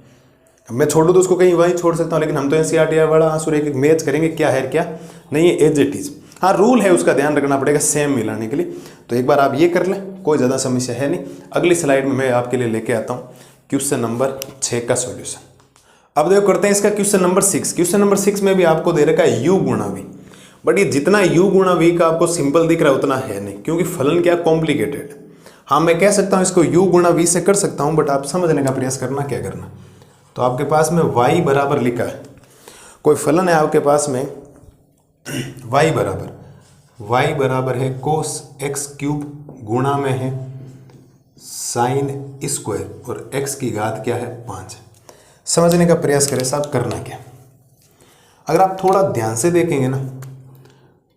मैं छोड़ दूँ तो उसको कहीं वहीं छोड़ सकता हूँ, लेकिन हम तो एनसीईआरटी वाला आंसर एक मैच करेंगे, क्या है क्या नहीं है एज इट इज। हाँ रूल है उसका ध्यान रखना पड़ेगा सेम मिलाने के लिए। तो एक बार आप ये कर लें, कोई ज़्यादा समस्या है नहीं। अगली स्लाइड में मैं आपके लिए लेके आता हूँ क्वेश्चन नंबर 6 का सॉल्यूशन। अब देखो करते हैं इसका क्वेश्चन नंबर 6। क्वेश्चन नंबर 6 में भी आपको दे रखा है u गुणा v, बट ये जितना u गुणा v का आपको सिंपल दिख रहा है उतना है नहीं, क्योंकि फलन क्या कॉम्प्लिकेटेड। हाँ मैं कह सकता हूँ इसको u गुणा v से कर सकता हूँ, बट आप समझने का प्रयास करना क्या करना। तो आपके पास में y बराबर लिखा है, कोई फलन है आपके पास में y बराबर है कोस x क्यूब गुणा में है साइन स्क्वायर और x की घात क्या है 5। समझने का प्रयास करें साहब, करना क्या। अगर आप थोड़ा ध्यान से देखेंगे ना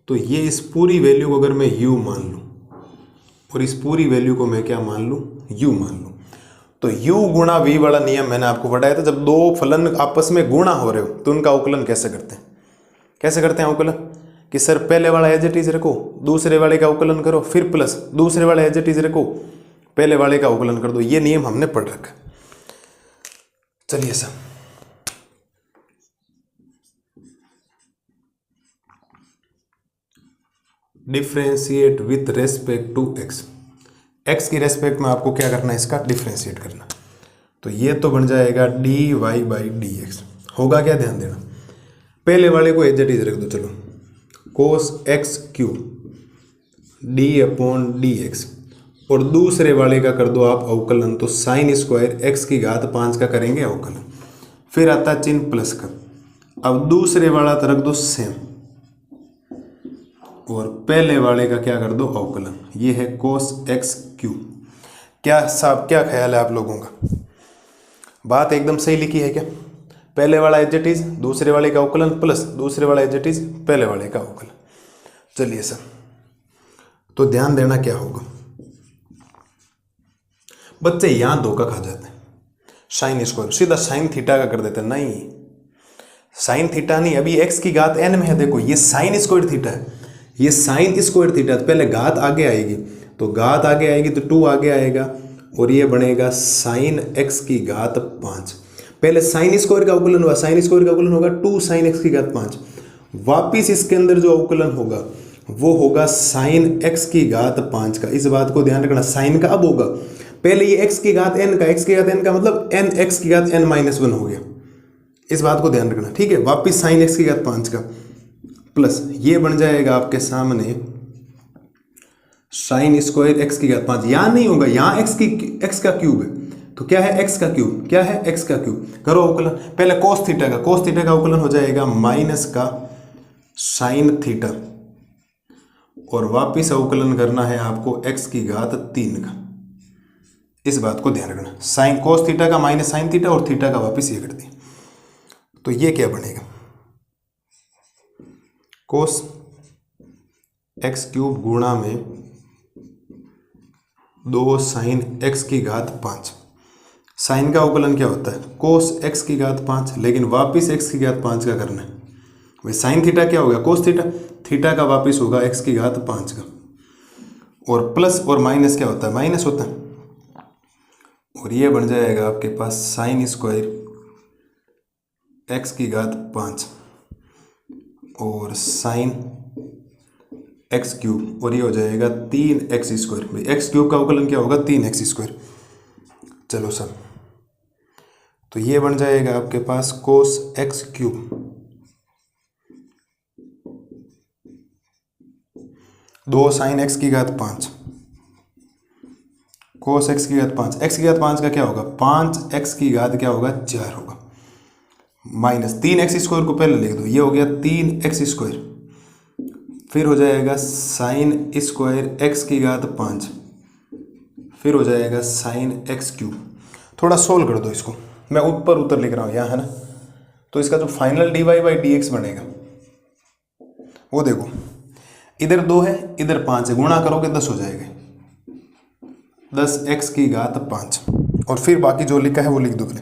तो ये इस पूरी वैल्यू को अगर मैं u मान लूँ और इस पूरी वैल्यू को मैं क्या मान लूँ u मान लूँ, तो u गुणा v वाला नियम मैंने आपको बताया था। जब दो फलन आपस में गुणा हो रहे हो तो उनका अवकलन कैसे करते हैं, कैसे करते हैं अवकलन, कि सर पहले वाला एज इट इज रखो, दूसरे वाले का अवकलन करो, फिर प्लस दूसरे वाले एज इट इज रखो, पहले वाले का अवकलन कर दो। ये नियम हमने पढ़ रखा। चलिए sir, differentiate with respect to x। x की रेस्पेक्ट में आपको क्या करना है, इसका डिफ्रेंशिएट करना। तो ये तो बन जाएगा dy बाई डी एक्स। होगा क्या, ध्यान देना, पहले वाले को एज इट इज रख दो, चलो कोस x cube d upon d x, और दूसरे वाले का कर दो आप अवकलन, तो साइन स्क्वायर x की घात 5 का करेंगे अवकलन। फिर आता चिन्ह प्लस का, अब दूसरे वाला तो रख दो सेम और पहले वाले का क्या कर दो अवकलन। ये है कोस x क्यूब। क्या साहब क्या ख्याल है आप लोगों का, बात एकदम सही लिखी है क्या। पहले वाला एज इट इज, दूसरे वाले का अवकलन प्लस दूसरे वाला एज इट इज, पहले वाले का अवकलन। चलिए सर, तो ध्यान देना क्या होगा, बच्चे यहां धोखा खा जाते हैं, साइन स्क्वायर सीधा साइन थीटा का कर देते हैं। नहीं, साइन थीटा नहीं, अभी x की घात n में है। देखो ये साइन स्क्वायर थीटा है, ये साइन स्क्वायर थीटा, तो पहले घात आगे आएगी, तो घात आगे आएगी तो 2 आगे आएगा और ये बनेगा साइन x की घात 5। पहले साइन स्क्वायर का अवकलन हुआ, साइन स्क्वायर का अवकलन होगा 2 साइन x की घात 5। वापिस इसके अंदर जो अवकलन होगा वो होगा साइन x की घात 5 का। इस बात को ध्यान रखना, साइन का अब होगा, पहले ये x की घात n का, x की घात n का मतलब n x की घात n-1 हो गया। इस बात को ध्यान रखना, ठीक है। वापिस साइन x की घात 5 का प्लस ये बन जाएगा आपके सामने साइन स्क्वायर x की घात 5। यहां नहीं होगा, यहां x का क्यूब है, तो क्या है x का क्यूब, क्या है x का क्यूब। करो अवकलन, पहले कोस थीटा का अवकलन हो जाएगा माइनस का साइन थीटा, और वापिस अवकलन करना है आपको x की घात 3 का। इस बात को ध्यान रखना, साइन कोस थीटा का माइनस साइन थीटा और थीटा का वापिस ये कर दिया, तो ये क्या बनेगा कोस x क्यूब गुणा में 2 साइन x की घात 5। साइन का अवकलन क्या होता है कोस x की घात 5, लेकिन वापिस x की घात 5 का करना है। भाई साइन थीटा क्या होगा कोस थीटा, थीटा का वापिस होगा x की घात 5 का, और प्लस और माइनस क्या होता है, माइनस होता है। और ये बन जाएगा आपके पास साइन स्क्वायर एक्स की घात 5 और साइन एक्स क्यूब, और ये हो जाएगा 3x स्क्वायर। भाई एक्स क्यूब का अवकलन क्या होगा, 3x स्क्वायर। चलो सर, तो ये बन जाएगा आपके पास cos X cube 2 sine X की घात 5 कोस एक्स की घात 5। एक्स की घात 5 का क्या होगा, 5x की घात क्या होगा, 4 होगा, माइनस 3x स्क्वायर को पहले लिख दो, ये हो गया 3x स्क्वायर। फिर हो जाएगा साइन स्क्वायर एक्स की घात 5, फिर हो जाएगा साइन एक्स क्यूब। थोड़ा सोल्व कर दो इसको, मैं ऊपर उतर लिख रहा हूँ यहाँ, है ना। तो इसका जो फाइनल dy/dx बनेगा वो देखो, इधर 2 है, इधर 5 है, गुणा करोगे 10 हो जाएगा, 10x की घात 5। और फिर बाकी जो लिखा है वो लिख दो। पहले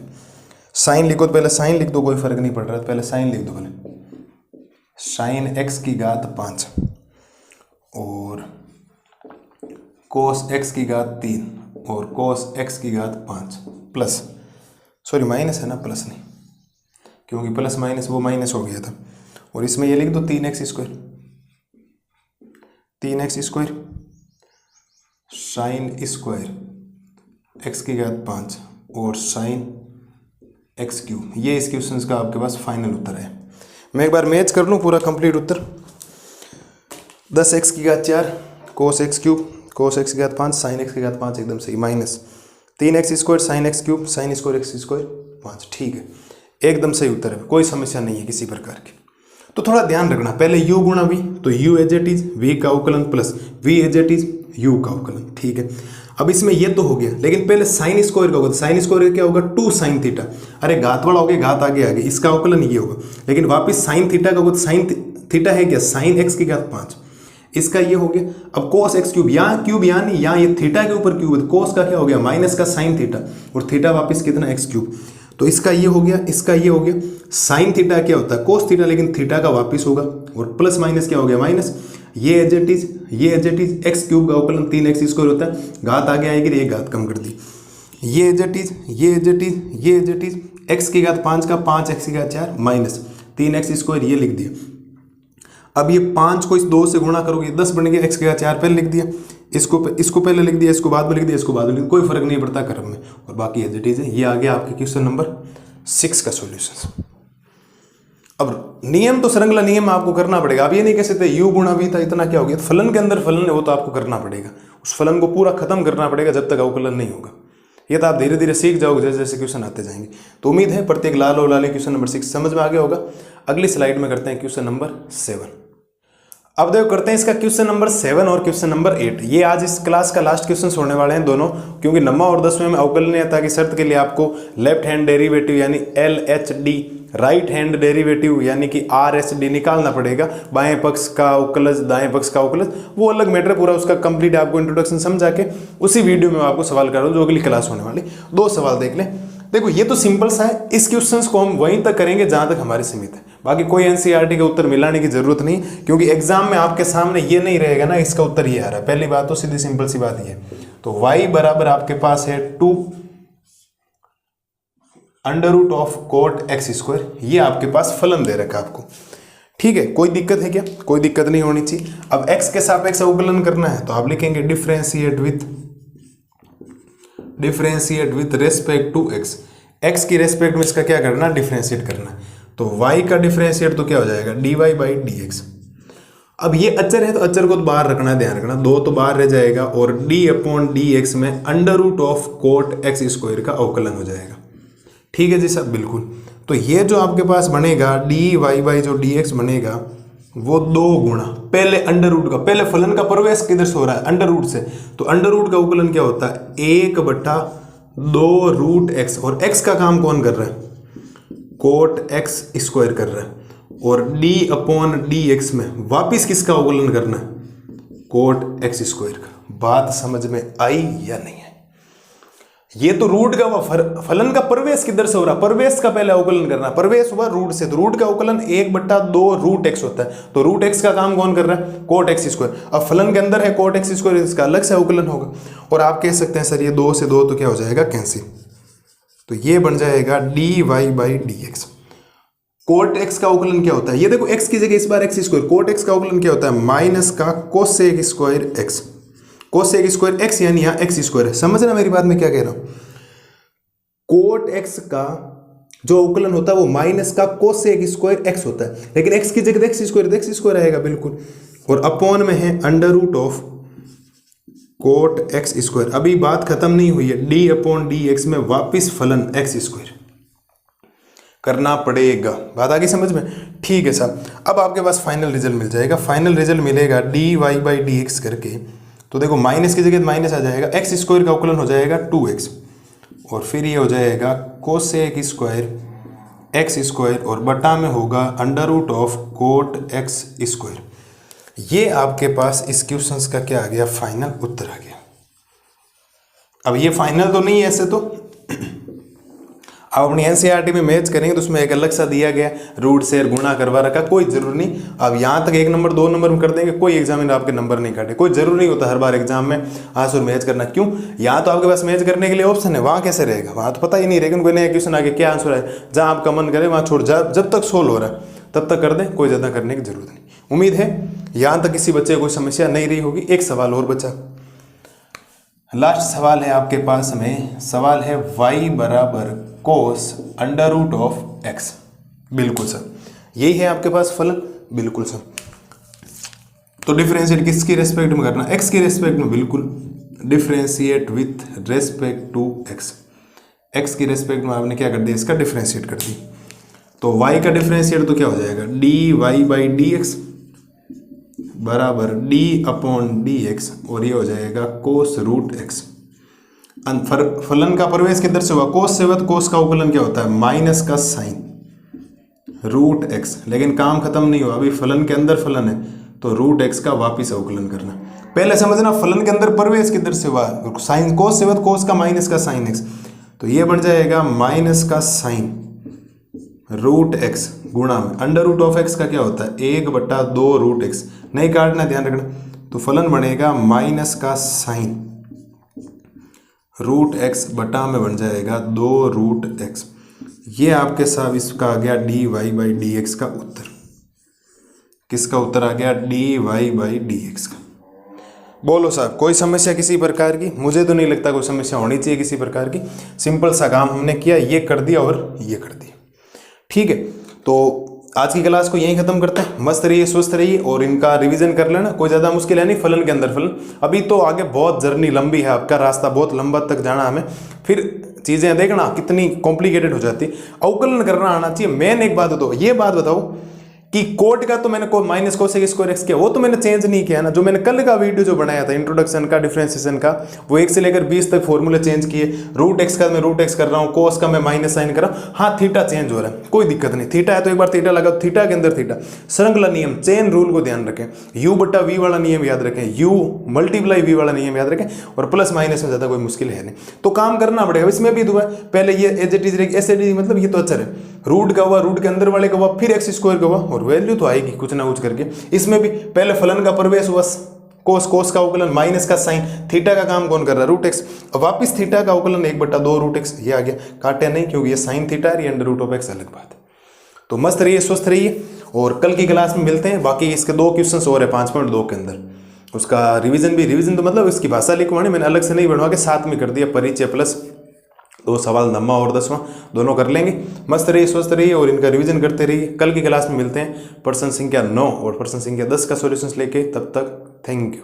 साइन लिखो, तो पहले साइन लिख दो, कोई फर्क नहीं पड़ रहा, पहले साइन लिख दो। पहले साइन x की घात 5 और कोस x की घात 3 और कोस x की घात 5 प्लस, सॉरी माइनस है ना, प्लस नहीं, क्योंकि प्लस माइनस वो माइनस हो गया था। और इसमें ये लिख दो 3x square, 3x square sine square x की घात 5 और साइन एक्स क्यूब। ये इस क्वेश्चन का आपके पास फाइनल उत्तर है। मैं एक बार मैच कर लूँ पूरा कंप्लीट उत्तर। 10x की घात 4 कोस एक्स क्यूब कोस एक्स की घात 5 साइन एक्स की घात 5 एकदम सही, minus 3x square sine x cube sine square x square 5, ठीक है, एकदम सही उत्तर है, कोई समस्या नहीं है किसी प्रकार की। तो थोड़ा ध्यान रखना, पहले u गुणा v, तो u as it is v का अवकलन plus v as it is u का अवकलन, ठीक है। अब इसमें ये तो हो गया, लेकिन पहले साइन स्क्वायर का होगा, साइन स्क्वायर क्या होगा 2 साइन थीटा, अरे घात वाला हो गया, घात आगे आगे, इसका अवकलन ये होगा। लेकिन वापस साइन थीटा का होगा, तो साइन थीटा है क्या, साइन एक्स की घात 5, इसका ये हो गया। अब कोस एक्स क्यूब, यहाँ क्यूब यहाँ नहीं, यहाँ ये थीटा के ऊपर क्यूब है, कोस का क्या हो गया माइनस का साइन थीटा, और थीटा वापस कितना एक्स क्यूब, तो इसका ये हो गया, इसका ये हो गया। साइन थीटा क्या होता है कोस थीटा, लेकिन थीटा का वापस होगा, और प्लस माइनस क्या हो गया माइनस, ये as it is x cube का अवकलन 3x स्क्वायर होता है, घात आगे आएगी, ये घात कम कर दी, ये एज इट इज एक्स की घात 5 का 5x की घात 4 माइनस 3x स्क्वायर, ये लिख दिया। अब ये 5 को इस 2 से गुणा करोगे 10 बन गया, x की घात 4 पहले लिख दिया, इसको पहले लिख दिया, इसको बाद में लिख दिया, इसको बाद में लिख दिया, कोई फर्क नहीं पड़ता क्रम में, और बाकी एज इट इज है। ये आ गया आपके क्वेश्चन नंबर 6 का सॉल्यूशन। अब नियम तो श्रृंखला नियम आपको करना पड़ेगा, आप ये नहीं कह सकते u गुणा v था इतना क्या हो गया, फलन के अंदर फलन है वो तो आपको करना पड़ेगा, उस फलन को पूरा खत्म करना पड़ेगा जब तक अवकलन नहीं होगा। ये तो आप धीरे धीरे सीख जाओगे जैसे जैसे क्वेश्चन आते जाएंगे। तो उम्मीद है प्रत्येक लाल और लाली क्वेश्चन नंबर 6 समझ में आ गया होगा। अगली स्लाइड में करते हैं क्वेश्चन नंबर 7। अब देखो करते हैं इसका क्वेश्चन नंबर 7 और क्वेश्चन नंबर 8। ये आज इस क्लास का लास्ट क्वेश्चन होने वाले हैं दोनों, क्योंकि 9वां और 10वें में अवकलनीयता की शर्त के लिए आपको लेफ्ट हैंड डेरिवेटिव यानी LHD, राइट हैंड डेरिवेटिव यानी कि RHD निकालना पड़ेगा। बाएं पक्ष का अवकलज दाएं पक्ष का अवकलज वो अलग मैटर, पूरा उसका कंप्लीट आपको इंट्रोडक्शन समझा के उसी वीडियो में आपको सवाल कर रहा हूँ जो अगली क्लास होने वाली। 2 सवाल देख लें। देखो ये तो सिंपल सा है, इस क्वेश्चंस को हम वहीं तक करेंगे जहां तक हमारे सीमित है, बाकी कोई NCERT के उत्तर मिलाने की जरूरत नहीं, क्योंकि एग्जाम में आपके सामने ये नहीं रहेगा ना इसका उत्तर ये आ रहा है। पहली बात तो सीधी सिंपल सी बात ये है, तो y बराबर आपके पास है 2 √ कोट एक्स स्क्वायर, ये आपके पास फलन दे रखा आपको, ठीक है। कोई दिक्कत है क्या, कोई दिक्कत नहीं होनी चाहिए। अब x के सापेक्ष अवकलन करना है तो आप लिखेंगे differentiate with respect to x की रेस्पेक्ट में इसका क्या करना, डिफरेंशिएट करना। तो y का डिफरेंशिएट तो क्या हो जाएगा dy/dx। अब ये अचर है तो अचर को तो बाहर रखना है, ध्यान रखना, 2 तो बाहर रह जाएगा और d/dx में √ कोट एक्स स्क्वायर का अवकलन हो जाएगा, ठीक है जी साहब, बिल्कुल। तो ये जो आपके पास बनेगा dy जो dx बनेगा वो 2 गुणा पहले √ का, पहले फलन का प्रवेश किधर से हो रहा है √ से, तो √ का अवकलन क्या होता है 1/2 √x, और x का काम कौन कर रहा है कोट एक्स स्क्वायर कर रहा है, और d/dx में वापिस किसका अवकलन करना है कोट एक्स स्क्वायर का। बात समझ में आई या नहीं है? ये तो रूट का हुआ, फलन का प्रवेश किधर से हो रहा, प्रवेश का पहले अवकलन करना, प्रवेश हुआ रूट से, तो रूट का अवकलन 1/2 रूट एक्स होता है, तो रूट एक्स का काम कौन कर रहा है, कोट एक्स स्क्वायर। अब फलन के अंदर है कोट एक्स स्क्वायर, इसका अलग से अवकलन होगा। और आप कह सकते हैं सर ये 2 से 2 तो क्या हो जाएगा, कैंसिल, तो ये बन जाएगा dy/dx। कोट एक्स का अवकलन क्या होता है, ये देखो एक्स की जगह इस बार एक्स स्क्वायर, कोट एक्स का अवकलन क्या होता है, माइनस का cosec square x, cosec square x यानी यहाँ एक्स स्क्वायर है। समझ रहे मेरी बात में क्या कह रहा हूं, कोट एक्स का जो अवकलन होता है वो माइनस का कोसेक स्क्वायर एक्स होता है, लेकिन एक्स की जगह एक्स स्क्वायर आएगा बिल्कुल, और अपॉन में है under root of cot x square. अभी बात खत्म नहीं हुई है, d/dx में वापिस फलन एक्स स्क्वायर करना पड़ेगा। बात आ गई समझ में, ठीक है साहब। अब आपके पास फाइनल रिजल्ट मिल जाएगा, फाइनल रिजल्ट मिलेगा dy/dx करके, तो देखो माइनस की जगह माइनस आ जाएगा, एक्स स्क्वायर का अवकलन हो जाएगा 2x, और फिर ये हो जाएगा कोसेक स्क्वायर एक्स स्क्वायर, और बटा में होगा under root of cot x square. ये आपके पास इस क्वेश्चन का क्या आ गया, फाइनल उत्तर आ गया। अब ये फाइनल तो नहीं है ऐसे तो, अब अपनी एनसीईआरटी में मैच करेंगे तो उसमें एक अलग सा दिया गया रूट से गुणा करवा रखा, कोई जरूरी नहीं। अब यहाँ तक 1 नंबर 2 नंबर में कर देंगे, कोई एग्जामिनर आपके नंबर नहीं काटे, कोई जरूरी नहीं होता हर बार एग्जाम में आंस और मैच करना। क्यों, यहाँ तो आपके पास मैच करने के लिए ऑप्शन है, वहाँ कैसे रहेगा, वहाँ तो पता ही नहीं रहेगा कोई नया क्वेश्चन आगे क्या आंसर है, जहाँ आपका मन करे वहाँ छोड़, जब तक सोल्व हो रहा है तब तक कर दें, कोई ज़्यादा करने की जरूरत नहीं। उम्मीद है यहाँ तक किसी बच्चे को कोई समस्या नहीं रही होगी। एक सवाल और बचा, लास्ट सवाल है आपके पास में, सवाल है y बराबर कोस अंडर रूट ऑफ एक्स। बिल्कुल सर, यही है आपके पास फलन, बिल्कुल सर। तो डिफरेंशिएट किसकी रेस्पेक्ट में करना, x की रेस्पेक्ट में, बिल्कुल differentiate with respect to x। x की रेस्पेक्ट में आपने क्या कर दिया, इसका डिफरेंशिएट कर दी, तो y का डिफरेंशिएट तो क्या हो जाएगा, dy/dx बराबर d/dx, और ये हो जाएगा कोस रूट एक्स। फलन का प्रवेश किधर से हुआ, कोस से हुआ, तो कोस का अवकलन क्या होता है, माइनस का साइन रूट एक्स। लेकिन काम खत्म नहीं हुआ, अभी फलन के अंदर फलन है, तो रूट एक्स का वापिस अवकलन करना। पहले समझना फलन के अंदर प्रवेश किधर से हुआ, साइन कोस से हुआ, तो कोस का माइनस का साइन एक्स, तो ये बन जाएगा माइनस का साइन रूट एक्स गुणा में अंडर रूट ऑफ एक्स का क्या होता है, 1/2 रूट एक्स, नहीं काटना, ध्यान रखना। तो फलन बनेगा माइनस का साइन रूट एक्स बटा में बन जाएगा 2 रूट एक्स। ये आपके साथ इसका आ गया dy/dx का उत्तर। किसका उत्तर आ गया, dy/dx का। बोलो साहब, कोई समस्या किसी प्रकार की, मुझे तो नहीं लगता कोई समस्या होनी चाहिए किसी प्रकार की। सिंपल सा काम हमने किया, ये कर दिया और ये कर दिया, ठीक है। तो आज की क्लास को यहीं खत्म करते हैं। मस्त रहिए, स्वस्थ रहिए, और इनका रिवीजन कर लेना, कोई ज़्यादा मुश्किल है नहीं। फलन के अंदर फलन, अभी तो आगे बहुत जर्नी लंबी है, आपका रास्ता बहुत लंबा तक जाना हमें, फिर चीज़ें देखना कितनी कॉम्प्लिकेटेड हो जाती। अवकलन करना आना चाहिए। मेन एक बात बताओ, ये बात बताओ कि कोट का तो मैंने माइनस कोसेक स्क्वायर एक्स किया, वो तो मैंने चेंज नहीं किया ना। जो मैंने कल का वीडियो जो बनाया था इंट्रोडक्शन का, डिफरेंशिएशन का, वो 1 से लेकर 20 तक फॉर्मूले चेंज किए। रूट एक्स का मैं रूट एक्स कर रहा हूँ, कोस का मैं माइनस साइन कर रहा हूँ। हाँ, थीटा चेंज हो रहा है, कोई दिक्कत नहीं। थीटा है तो एक बार थीटा लगा, थीटा के अंदर थीटा। श्रृंखला नियम, चेन रूल को ध्यान रखें, u/v वाला नियम याद रखें, u × v वाला नियम याद रखें, और प्लस माइनस में ज़्यादा कोई मुश्किल है नहीं। तो काम करना पड़ेगा, इसमें भी दुआ पहले ये एज इट इज ऐसे, मतलब ये तो अच्छा है, रूट का हुआ, रूट के अंदर वाले का हुआ, फिर एक्स स्क्वायर का हुआ, और वैल्यू तो आएगी कुछ ना कुछ करके। इसमें भी पहले फलन का प्रवेश हुआ, कोस का अवकलन, माइनस का साइन, थीटा का काम कौन कर रहा है, रूट एक्स, अब वापिस थीटा का अवकलन 1/2 रूट एक्स, ये आ गया। काटे नहीं, क्योंकि ये साइन थीटा है, ये अंडर रूट ऑफ एक्स, अलग बात है। तो मस्त रहिए, स्वस्थ रहिए, और कल की क्लास में मिलते हैं। बाकी इसके 2 क्वेश्चन और है 5.2 के अंदर, उसका रिविजन तो मतलब इसकी भाषा लिखवानी मैंने अलग से नहीं बनवा के साथ में कर दिया, परिचय प्लस 2 सवाल 9वां और 10वां दोनों कर लेंगे। मस्त रहिए, स्वस्थ रहिए, और इनका रिवीजन करते रहिए। कल की क्लास में मिलते हैं प्रश्न संख्या 9 और प्रश्न संख्या 10 का सॉल्यूशंस लेके। तब तक थैंक यू।